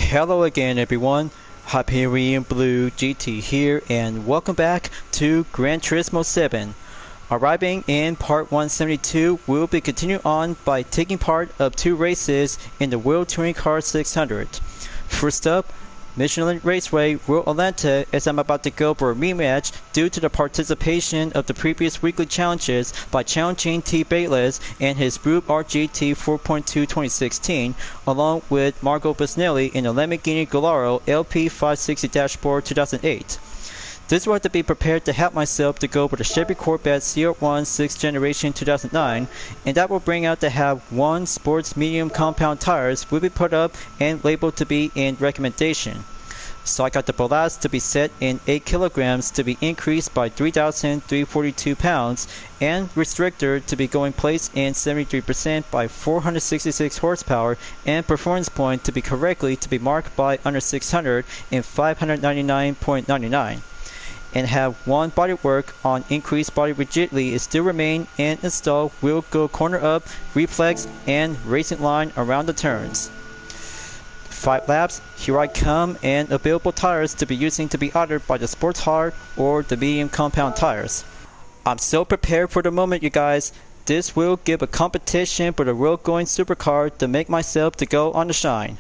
Hello again everyone, Hyperion-Blue-GT here and welcome back to Gran Turismo 7. Arriving in part 172, we'll be continuing on by taking part of 2 races in the World Touring Car 600. First up, Michelin Raceway World Atlanta, as I'm about to go for a rematch due to the participation of the previous weekly challenges by challenging T. Bayless and his Group RGT 4.2 2016, along with Marco Busnelli in the Lamborghini Gallardo LP560 Dashboard 2008. This will have to be prepared to help myself to go for the Chevy Corvette CR1 6th generation 2009, and that will bring out to have 1 sports medium compound tires will be put up and labeled to be in recommendation. So I got the ballast to be set in 8 kilograms to be increased by 3,342 pounds, and restrictor to be going placed in 73% by 466 horsepower, and performance point to be correctly to be marked by under 600 in 599.99. And have 1 bodywork on increased body rigidity is still remain and install wheel go corner up, reflex, and racing line around the turns. 5 laps, here I come, and available tires to be using to be either by the sports hard or the medium compound tires. I'm so prepared for the moment, you guys. This will give a competition for the road going supercar to make myself to go on the shine.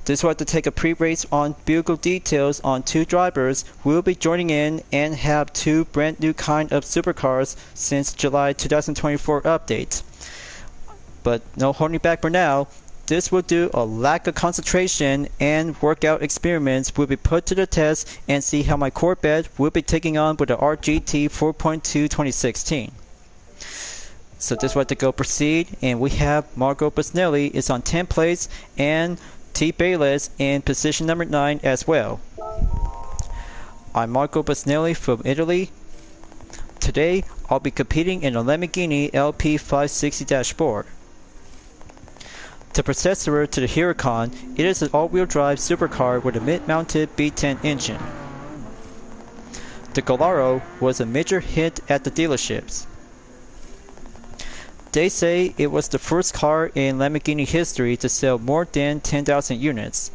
This will have to take a pre-race on vehicle details on 2 drivers who will be joining in and have 2 brand new kind of supercars since July 2024 update. But no holding back for now. This will do a lack of concentration, and workout experiments will be put to the test and see how my Corvette will be taking on with the RGT 4.2 2016. So this will have to go proceed, and we have Marco Busnelli is on 10th place and T. Bayless in position number 9 as well. I'm Marco Busnelli from Italy. Today I'll be competing in a Lamborghini LP560 dashboard. The processor to the Huracan, it is an all-wheel drive supercar with a mid-mounted B10 engine. The Gallardo was a major hit at the dealerships. They say it was the first car in Lamborghini history to sell more than 10,000 units.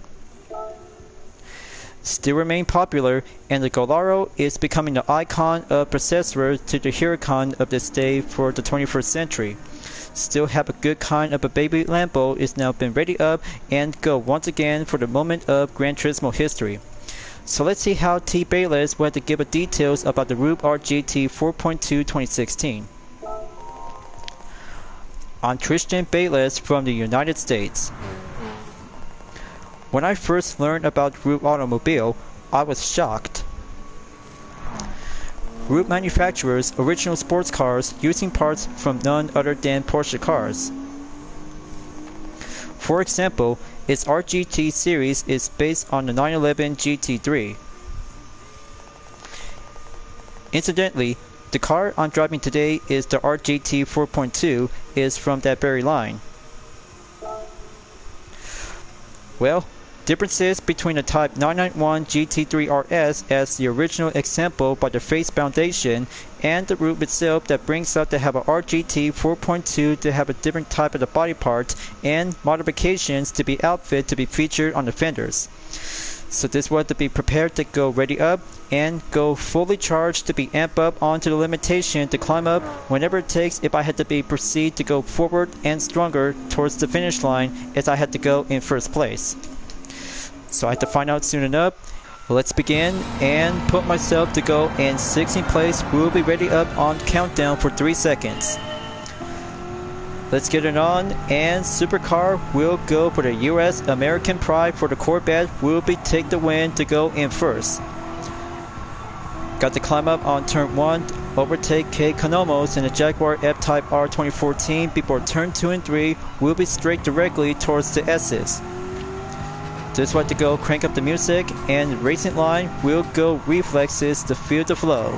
Still remain popular, and the Gallardo is becoming the icon of processor to the Huracan of this day for the 21st century. Still have a good kind of a baby Lambo is now been ready up and go once again for the moment of Gran Turismo history. So let's see how T. Bayless will have to give a details about the Group RGT 4.2 2016. I'm Christian Bayless from the United States. When I first learned about Group Automobile, I was shocked. Group manufactures original sports cars using parts from none other than Porsche cars. For example, its RGT series is based on the 911 GT3. Incidentally, the car I'm driving today is the RGT 4.2 is from that very line. Well, differences between the Type 991 GT3 RS as the original example by the Face Foundation and the Group itself that brings out to have a RGT 4.2 to have a different type of the body parts and modifications to be outfit to be featured on the fenders. So this was to be prepared to go ready up and go fully charged to be amp up onto the limitation to climb up whenever it takes if I had to be proceed to go forward and stronger towards the finish line as I had to go in first place. So I had to find out soon enough. Let's begin and put myself to go in 16th place. We'll be ready up on countdown for 3 seconds. Let's get it on, and supercar will go for the US American Pride for the Corvette will be take the win to go in first. Got to climb up on turn 1, overtake K. Konomos in the Jaguar F-Type R 2014 before turn 2 and 3 will be straight directly towards the S's. Just want to go crank up the music, and racing line will go reflexes to feel the flow.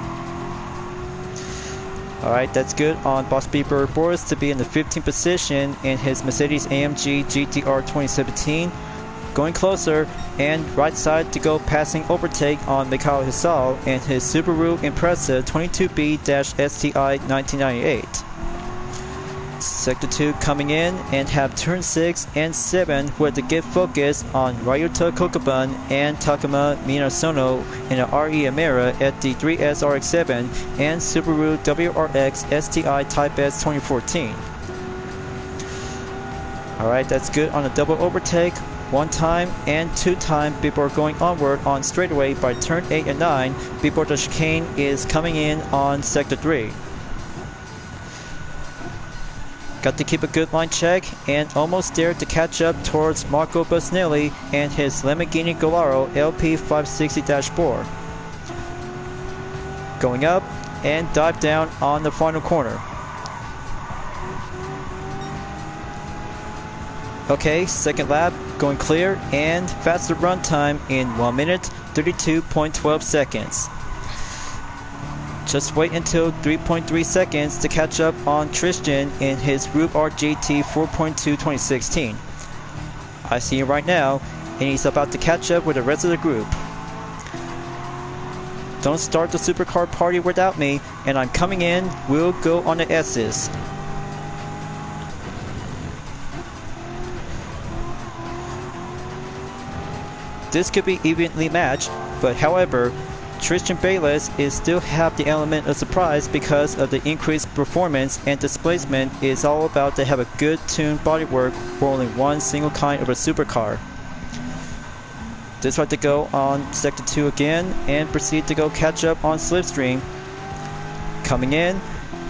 Alright, that's good on Boss Beeper Boris to be in the 15th position in his Mercedes AMG GTR 2017. Going closer, and right side to go passing overtake on Mikhail Hisal and his Subaru Impreza 22B-STI 1998. Sector 2 coming in and have turn 6 and 7 with the get focus on Ryota Kokubun and Takuma Minasono in the RE Amera at the 3S RX-7 and Subaru WRX STI Type S 2014. Alright, that's good on a double overtake, 1 time and 2 time before going onward on straightaway by turn 8 and 9 before the chicane is coming in on Sector 3. Got to keep a good line check and almost there to catch up towards Marco Busnelli and his Lamborghini Gallardo LP560-4. Going up and dive down on the final corner. Okay, second lap going clear and faster run time in 1 minute 32.12 seconds. Just wait until 3.3 seconds to catch up on Tristan in his Group RGT 4.2 2016. I see him right now, and he's about to catch up with the rest of the group. Don't start the supercar party without me, and I'm coming in, we'll go on the S's. This could be evenly matched, but however, Tristan Bayless is still have the element of surprise because of the increased performance, and displacement is all about to have a good tuned bodywork for only one single kind of a supercar. Just like to go on Sector 2 again and proceed to go catch up on Slipstream. Coming in,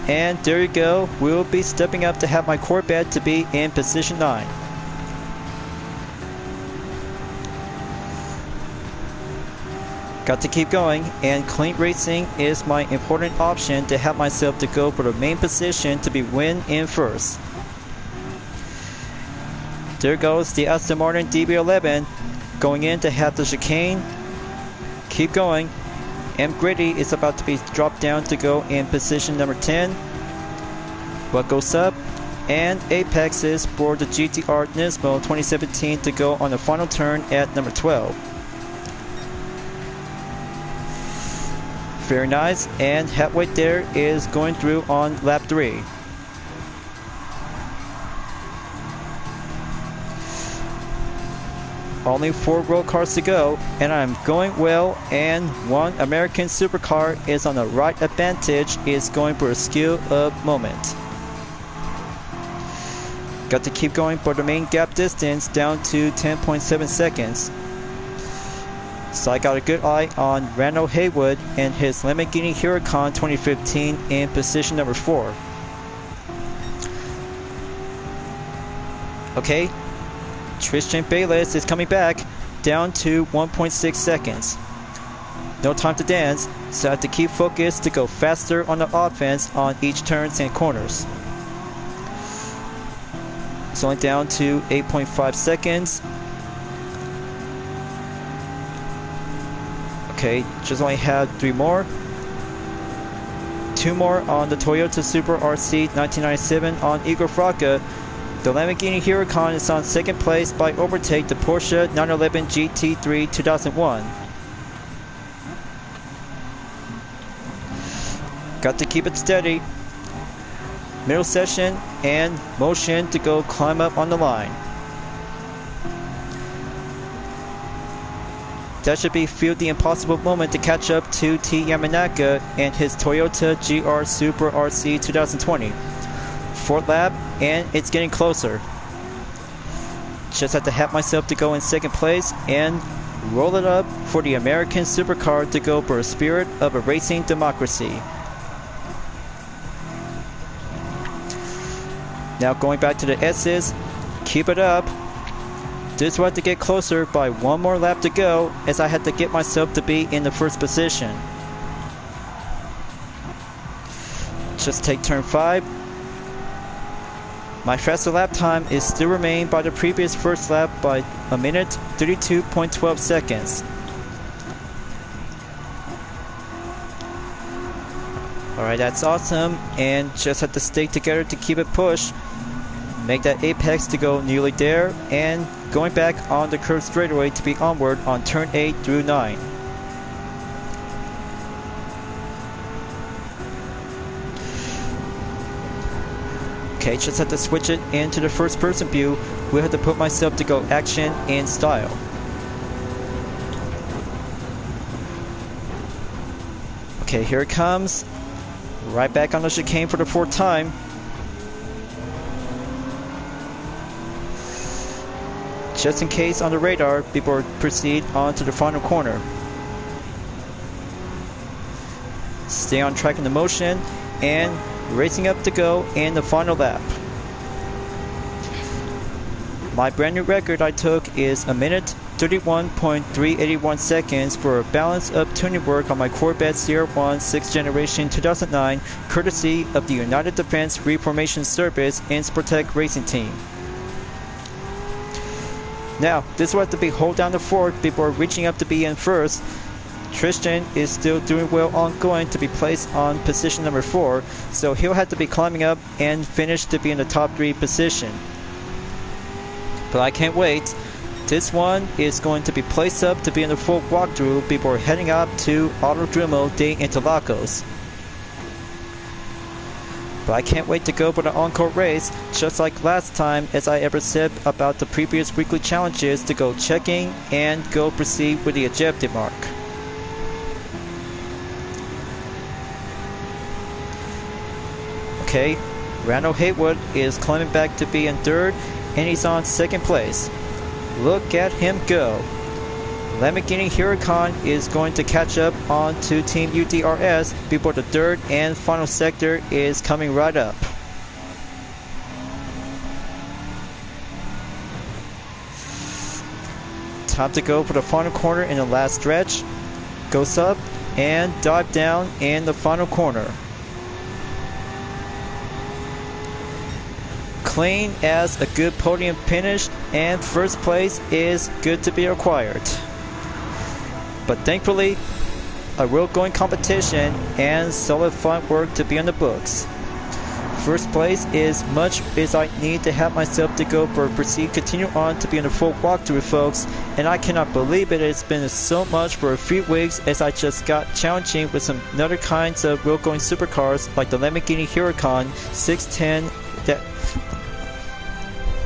and there you go, we'll be stepping up to have my Corvette to be in position 9. Got to keep going, and clean racing is my important option to have myself to go for the main position to be win in first. There goes the Aston Martin DB11 going in to have the chicane. Keep going. M. Grady is about to be dropped down to go in position number 10. What goes up? And Apex is for the GTR Nismo 2017 to go on the final turn at number 12. Very nice, and halfway there is going through on lap 3. Only 4 road cars to go, and I'm going well, and one American supercar is on the right advantage, is going for a skill up moment. Got to keep going for the main gap distance down to 10.7 seconds. So I got a good eye on Randall Haywood and his Lamborghini Huracan 2015 in position number 4. Okay, Tristan Bayless is coming back down to 1.6 seconds. No time to dance, so I have to keep focused to go faster on the offense on each turns and corners. It's only down to 8.5 seconds. Okay, just only have 3 more. 2 more on the Toyota Super RC 1997 on Igor Fraga. The Lamborghini Huracan is on second place by overtake the Porsche 911 GT3 2001. Got to keep it steady. Middle session and motion to go climb up on the line. That should be feel the impossible moment to catch up to T. Yamanaka and his Toyota GR Super RC 2020. 4th lap, and it's getting closer. Just have to have myself to go in second place and roll it up for the American supercar to go for a spirit of a racing democracy. Now going back to the S's, keep it up. Just want to get closer by 1 more lap to go, as I had to get myself to be in the first position. Just take turn 5. My faster lap time is still remained by the previous first lap by 1 minute 32.12 seconds. Alright, that's awesome, and just have to stay together to keep it pushed. Make that apex to go nearly there, and going back on the curve straightaway to be onward on turn 8 through 9. Okay, just have to switch it into the first person view. We'll have to put myself to go action and style. Okay, here it comes. Right back on the chicane for the 4th time. Just in case on the radar before we proceed on to the final corner. Stay on track in the motion and racing up to go in the final lap. My brand new record I took is 1:31.381 seconds for a balance up tuning work on my Corvette CR1 6th generation 2009, courtesy of the United Defense Reformation Service and Sportec Racing Team. Now, this will have to be hold down the fort before reaching up to be in first. Tristan is still doing well ongoing to be placed on position number 4, so he'll have to be climbing up and finish to be in the top 3 position. But I can't wait. This one is going to be placed up to be in the full walkthrough before heading up to Autódromo de Interlagos. But I can't wait to go for the encore race, just like last time, as I ever said about the previous weekly challenges, to go checking and go proceed with the objective mark. Okay, Randall Haywood is climbing back to be in 3rd, and he's on 2nd place. Look at him go. Lamborghini Huracan is going to catch up on to Team UDRS before the 3rd and final sector is coming right up. Time to go for the final corner in the last stretch. Goes up and dive down in the final corner. Clean as a good podium finish, and first place is good to be acquired. But thankfully, a real going competition and solid fun work to be on the books. First place is much as I need to have myself to go for proceed continue on to be in the full walkthrough, folks, and I cannot believe it. It's been so much for a few weeks as I just got challenging with some other kinds of real going supercars like the Lamborghini Huracan 610 that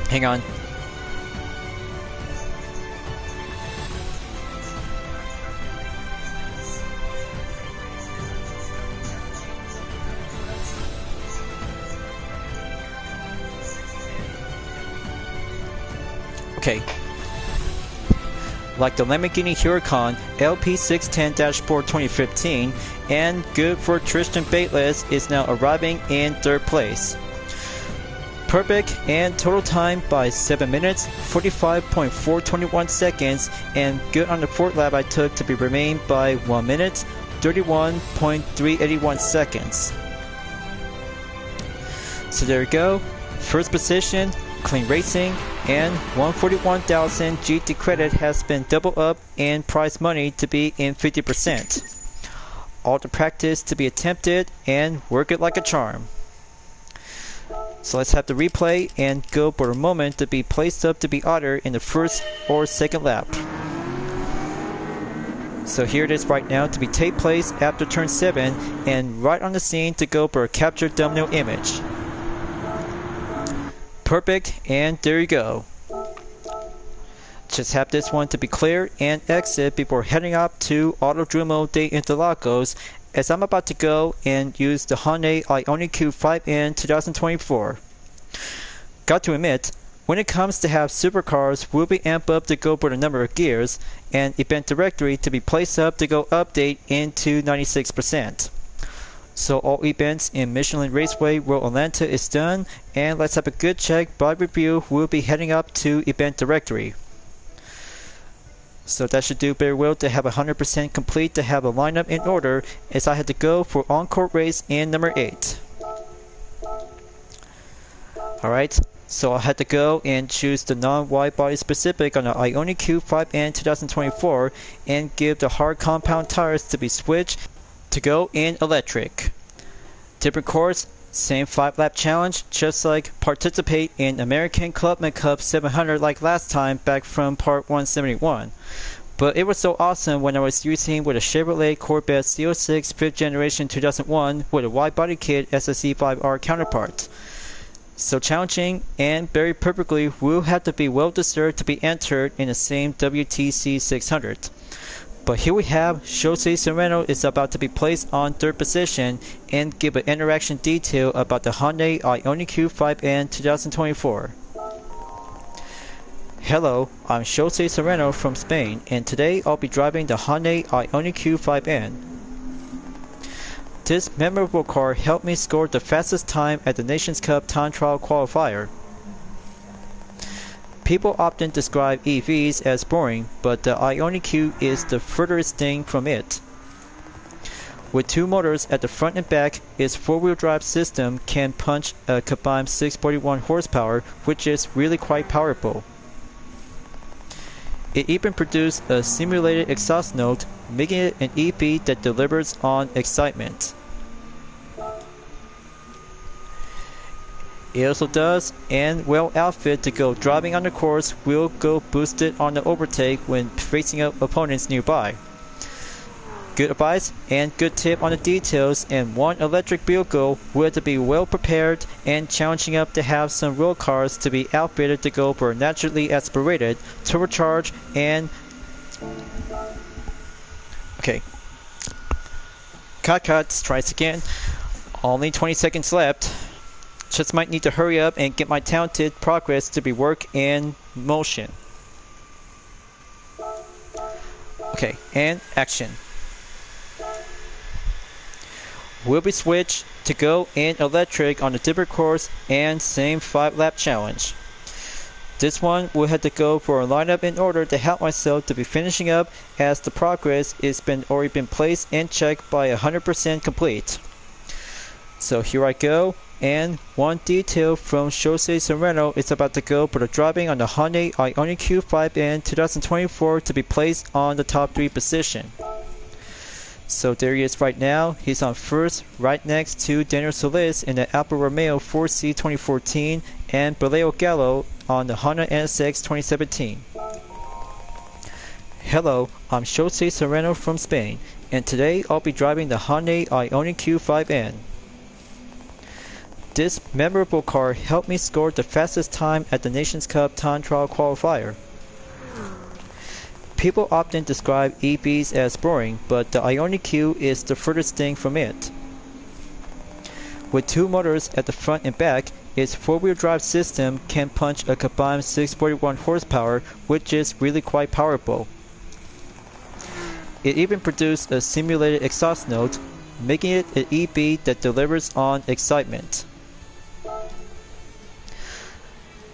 hang on. Okay. Like the Lamborghini Huracan LP610-4 2015, and good for Tristan Bayless is now arriving in 3rd place. Perfect and total time by 7 minutes, 45.421 seconds, and good on the 4th lap I took to be remained by 1 minute, 31.381 seconds. So there you go. First position, clean racing, and 141,000 GT credit has been doubled up in prize money to be in 50%. All the practice to be attempted and work it like a charm. So let's have the replay and go for a moment to be placed up to be either in the 1st or 2nd lap. So here it is right now to be take place after turn 7 and right on the scene to go for a capture thumbnail image. Perfect, and there you go. Just have this one to be clear and exit before heading up to Autódromo de Interlagos, as I'm about to go and use the Hyundai Ioniq 5N 2024. Got to admit, when it comes to have supercars, we'll be amped up to go for the number of gears, and event directory to be placed up to go update into 96%. So all events in Michelin Raceway World Atlanta is done, and let's have a good check by review. We'll be heading up to event directory. So that should do very well to have 100% complete to have a lineup in order, as I had to go for encore race in number 8. Alright, so I had to go and choose the non-wide body specific on the Ioniq 5N 2024 and give the hard compound tires to be switched to go in electric. Different course, same 5-lap challenge, just like participate in American Clubman Cup 700 like last time back from part 171. But it was so awesome when I was using with a Chevrolet Corvette C06 5th generation 2001 with a wide body kit SSE5R counterpart. So challenging and very perfectly will have to be well deserved to be entered in the same WTC 600. But here we have Jose Serrano is about to be placed on 3rd position and give an interaction detail about the Hyundai Ioniq Q5N 2024. Hello, I'm Jose Serrano from Spain, and today I'll be driving the Hyundai Ioniq Q5N. This memorable car helped me score the fastest time at the Nations Cup Time Trial Qualifier. People often describe EVs as boring, but the Ioniq Q is the furthest thing from it. With 2 motors at the front and back, its 4-wheel drive system can punch a combined 641 horsepower, which is really quite powerful. It even produced a simulated exhaust note, making it an EP that delivers on excitement. It also does, and well outfitted to go driving on the course, will go boosted on the overtake when facing up opponents nearby. Good advice and good tip on the details, and one electric vehicle will have to be well prepared and challenging up to have some road cars to be outfitted to go for naturally aspirated, turbocharged, and okay. Cut, tries again. Only 20 seconds left. Just might need to hurry up and get my talented progress to be work in motion. Okay, and action. Will be switched to go in electric on a different course and same 5-lap challenge. This one will have to go for a lineup in order to help myself to be finishing up, as the progress is already been placed and checked by 100% complete. So here I go, and one detail from Jose Serrano is about to go for the driving on the Hyundai Ioniq Q5N 2024 to be placed on the top 3 position. So there he is right now. He's on first, right next to Daniel Solis in the Alfa Romeo 4C 2014 and Baleo Gallo on the Honda NSX 2017. Hello, I'm Jose Serrano from Spain, and today I'll be driving the Hyundai Ioniq Q5N. This memorable car helped me score the fastest time at the Nations Cup Time Trial Qualifier. People often describe EVs as boring, but the Ioniq Q is the furthest thing from it. With 2 motors at the front and back, its 4-wheel drive system can punch a combined 641 horsepower, which is really quite powerful. It even produced a simulated exhaust note, making it an EP that delivers on excitement.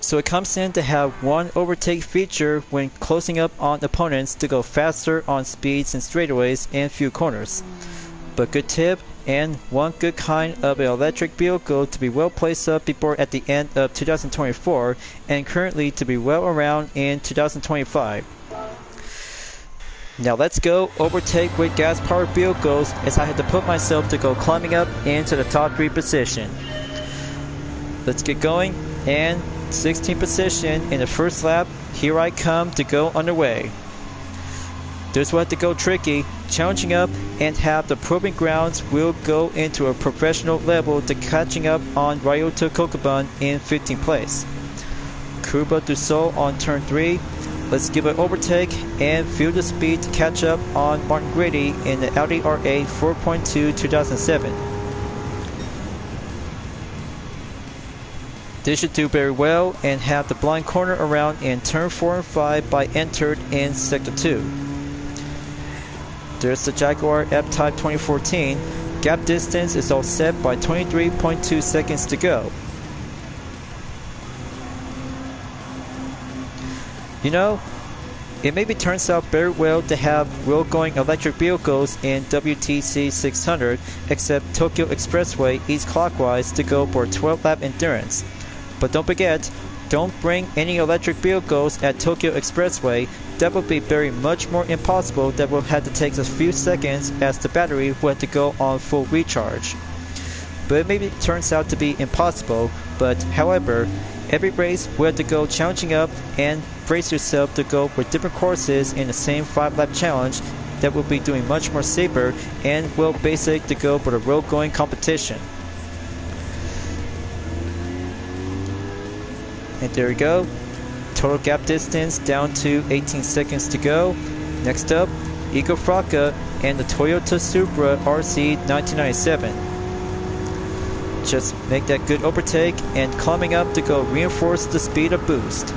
So it comes in to have one overtake feature when closing up on opponents to go faster on speeds and straightaways and few corners. But good tip and one good kind of an electric vehicle to be well placed up before at the end of 2024 and currently to be well around in 2025. Now let's go overtake with gas powered vehicles, as I had to put myself to go climbing up into the top 3 position. Let's get going, and 16th position in the first lap. Here I come to go underway. This will have to go tricky, challenging up and have the proving grounds will go into a professional level to catching up on Ryota Kokoban in 15th place. Curva do Sol on turn 3. Let's give an overtake and feel the speed to catch up on Martin Grady in the Audi R8 4.2 2007. This should do very well and have the blind corner around in turn 4 and 5 by entered in sector 2. There's the Jaguar F-Type 2014. Gap distance is all set by 23.2 seconds to go. You know, it maybe turns out very well to have road-going electric vehicles in WTC 600, except Tokyo Expressway east clockwise to go for 12-lap endurance. But don't forget, don't bring any electric vehicles at Tokyo Expressway. That would be very much more impossible. That will have to take a few seconds, as the battery will have to go on full recharge. But it maybe turns out to be impossible. But however, every race will have to go challenging up and brace yourself to go with different courses in the same 5-lap challenge. That will be doing much more safer and well basic to go for the road going competition. And there we go. Total gap distance down to 18 seconds to go. Next up, Igor Fraka and the Toyota Supra RC 1997. Just make that good overtake and climbing up to go reinforce the speed of boost.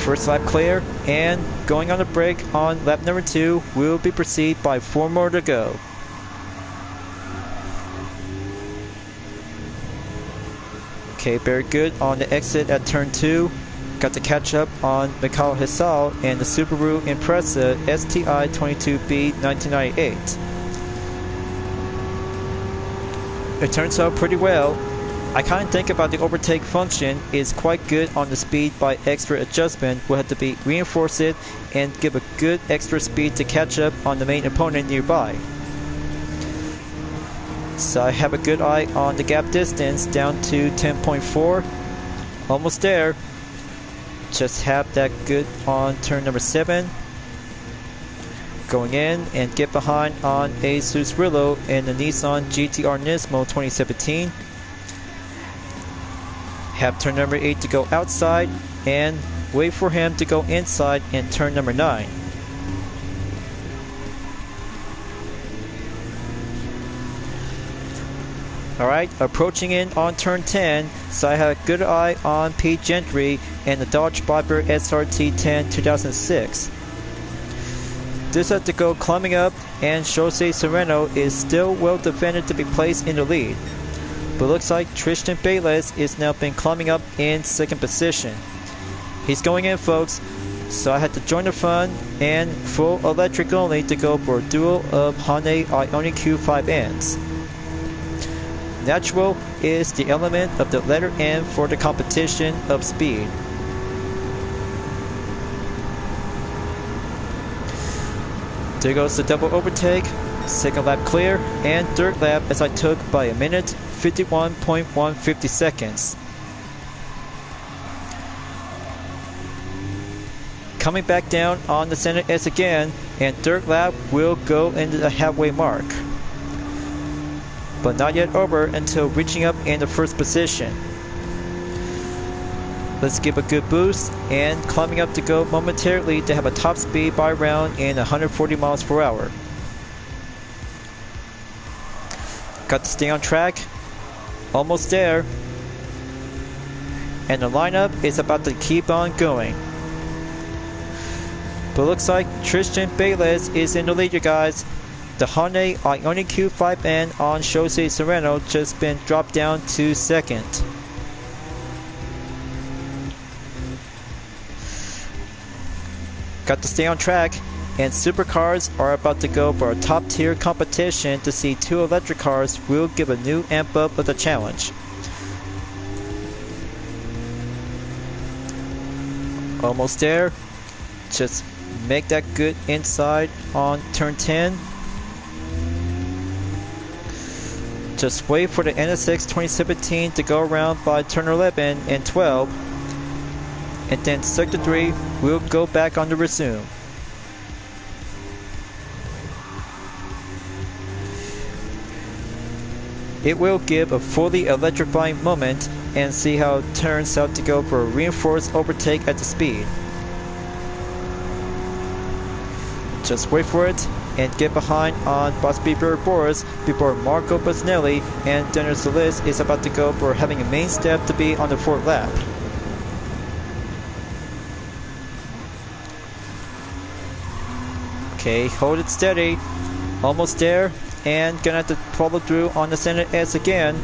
First lap clear, and going on the brake on lap number 2 will be preceded by 4 more to go. Okay, very good on the exit at turn 2. Got to catch up on Mikhail Hisal and the Subaru Impreza STI 22B 1998. It turns out pretty well. I kind of think about the overtake function is quite good on the speed by extra adjustment. We'll have to be reinforce it and give a good extra speed to catch up on the main opponent nearby. So I have a good eye on the gap distance down to 10.4. Almost there. Just have that good on turn number 7. Going in and get behind on Asus Rillo and the Nissan GTR Nismo 2017. Have turn number 8 to go outside and wait for him to go inside in turn number 9. Alright, approaching in on turn 10, so I have a good eye on Pete Gentry and the Dodge Viper SRT 10 2006. This has to go climbing up, and Jose Serrano is still well defended to be placed in the lead. But looks like Tristan Bayless is now been climbing up in second position. He's going in, folks, so I had to join the fun and full electric only to go for a duel of Hyundai Ioniq Q5Ns. Natural is the element of the letter N for the competition of speed. There goes the double overtake, second lap clear, and third lap as I took by a minute, 51.150 seconds. Coming back down on the center S again, and third lap will go into the halfway mark. But not yet over until reaching up in the first position. Let's give a good boost and climbing up to go momentarily to have a top speed by round in 140 miles per hour. Got to stay on track. Almost there. And the lineup is about to keep on going. But looks like Tristan Bayless is in the lead, you guys. The Hyundai Ioniq Q5N on Jose Serrano just been dropped down to second. Got to stay on track, and supercars are about to go for a top tier competition to see 2 electric cars will give a new amp up of the challenge. Almost there. Just make that good inside on turn 10. Just wait for the NSX 2017 to go around by turn 11 and 12. And then sector 3 will go back on the resume. It will give a fully electrifying moment and see how it turns out to go for a reinforced overtake at the speed. Just wait for it and get behind on Bosby Boris before Marco Busnelli and Dennis Solis is about to go for having a main step to be on the 4th lap. Okay, hold it steady. Almost there, and gonna have to follow through on the center S again.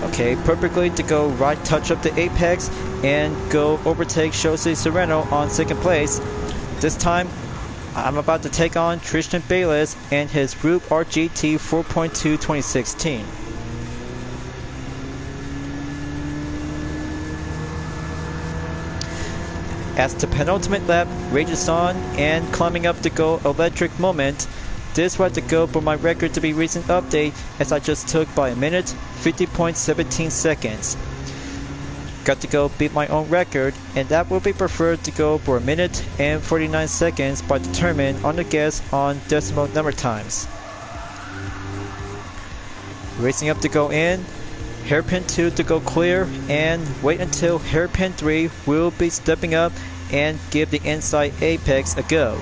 Okay, perfectly to go right touch up the apex and go overtake Jose Serrano on second place. This time, I'm about to take on Tristan Bayless and his Group RGT 4.2 2016. As the penultimate lap rages on and climbing up to go electric moment, this was to go for my record to be recent update as I just took by a minute, 50.17 seconds. Got to go beat my own record, and that will be preferred to go for 1 minute and 49 seconds by determined on the guess on decimal number times. Racing up to go in, hairpin 2 to go clear, and wait until hairpin 3 will be stepping up and give the inside apex a go.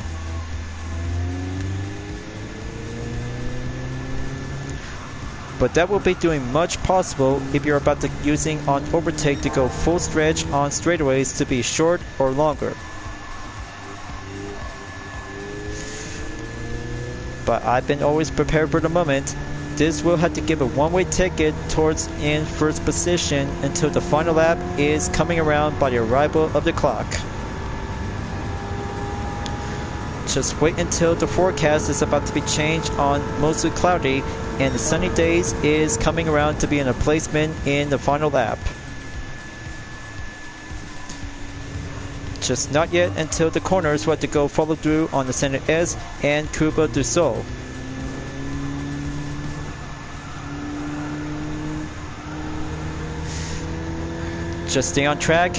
But that will be doing much possible if you're about to using on overtake to go full stretch on straightaways to be short or longer. But I've been always prepared for the moment. This will have to give a one-way ticket towards in first position until the final lap is coming around by the arrival of the clock. Just wait until the forecast is about to be changed on mostly cloudy and the sunny days is coming around to be in a placement in the final lap. Just not yet until the corners will have to go follow through on the Center S and Cuba du Sol. Just stay on track.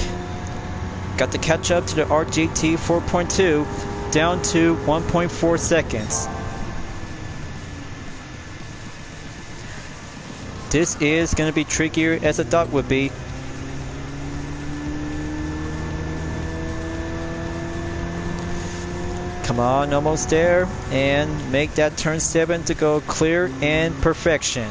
Got to catch up to the RGT 4.2 down to 1.4 seconds. This is going to be trickier as I thought would be. Come on, almost there, and make that turn 7 to go clear and perfection.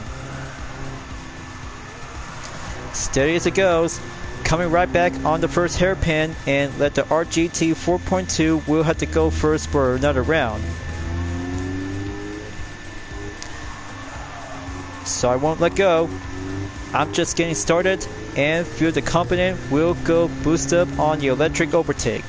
Steady as it goes. Coming right back on the first hairpin and let the RGT 4.2 will have to go first for another round. So I won't let go. I'm just getting started and feel the component will go boost up on the electric overtake.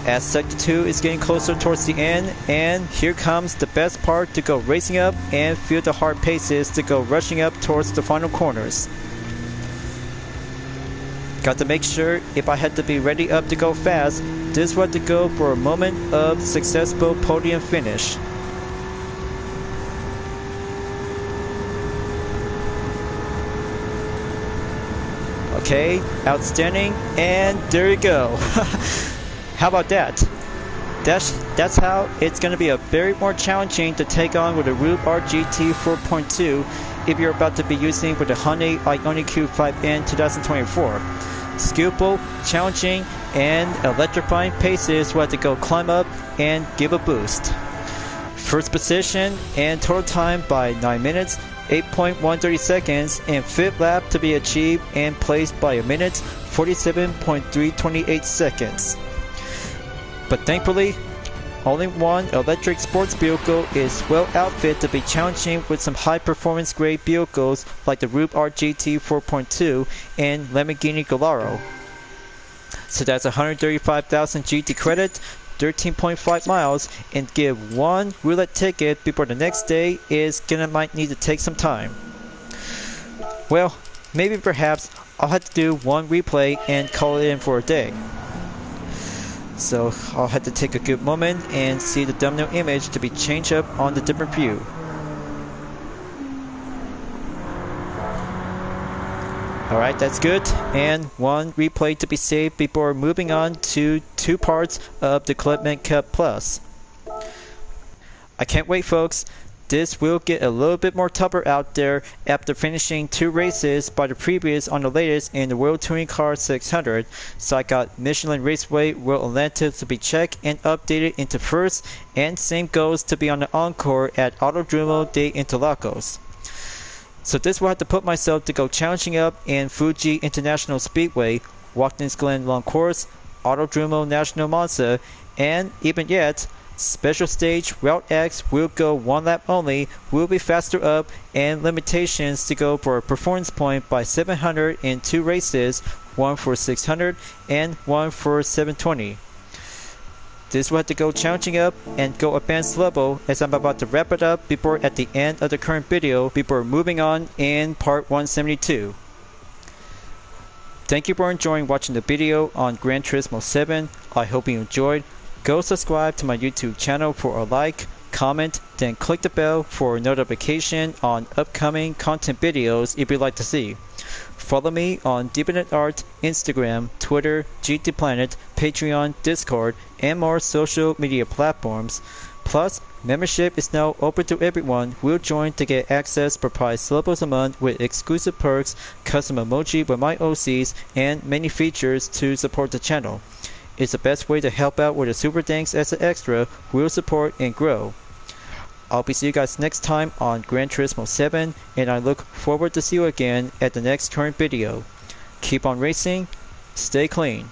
As Sector 2 is getting closer towards the end, and here comes the best part to go racing up and feel the hard paces to go rushing up towards the final corners. Got to make sure if I had to be ready up to go fast, this was to go for a moment of successful podium finish. Okay, outstanding, and there you go. How about that? That's how it's going to be a very more challenging to take on with a Rube RGT 4.2 if you're about to be using with the Hyundai Ioniq Q5N 2024. Skillful, challenging, and electrifying paces will have to go climb up and give a boost. First position and total time by 9 minutes, 8.130 seconds, and fifth lap to be achieved and placed by 1 minute, 47.328 seconds. But thankfully, only one electric sports vehicle is well outfitted to be challenging with some high performance grade vehicles like the Rube RGT 4.2 and Lamborghini Gallardo. So that's 135,000 GT credit, 13.5 miles, and give one roulette ticket before the next day is might need to take some time. Well, maybe perhaps I'll have to do one replay and call it in for a day. So I'll have to take a good moment and see the thumbnail image to be changed up on the different view. Alright, that's good. And one replay to be saved before moving on to 2 parts of the Clubman Cup Plus. I can't wait, folks. This will get a little bit more tougher out there after finishing 2 races by the previous on the latest in the World Touring Car 600. So I got Michelin Raceway World Atlantis to be checked and updated into first, and same goes to be on the Encore at Autódromo de Interlagos. So this will have to put myself to go challenging up in Fuji International Speedway, Watkins Glen Long Course, Autódromo National Monza, and even yet, Special Stage Route X will go 1 lap only, will be faster up, and limitations to go for a performance point by 700 in 2 races, 1 for 600 and 1 for 720. This will have to go challenging up and go advanced level as I'm about to wrap it up before at the end of the current video before moving on in part 172. Thank you for enjoying watching the video on Gran Turismo 7 I hope you enjoyed. Go subscribe to my YouTube channel for a like, comment, then click the bell for a notification on upcoming content videos if you'd like to see. Follow me on DeepNetArt, Instagram, Twitter, GT Planet, Patreon, Discord, and more social media platforms. Plus, membership is now open to everyone who will join to get access per price levels a month with exclusive perks, custom emoji with my OCs, and many features to support the channel. It's the best way to help out with the super thanks as an extra who will support and grow. I'll be seeing you guys next time on Gran Turismo 7, and I look forward to see you again at the next current video. Keep on racing, stay clean.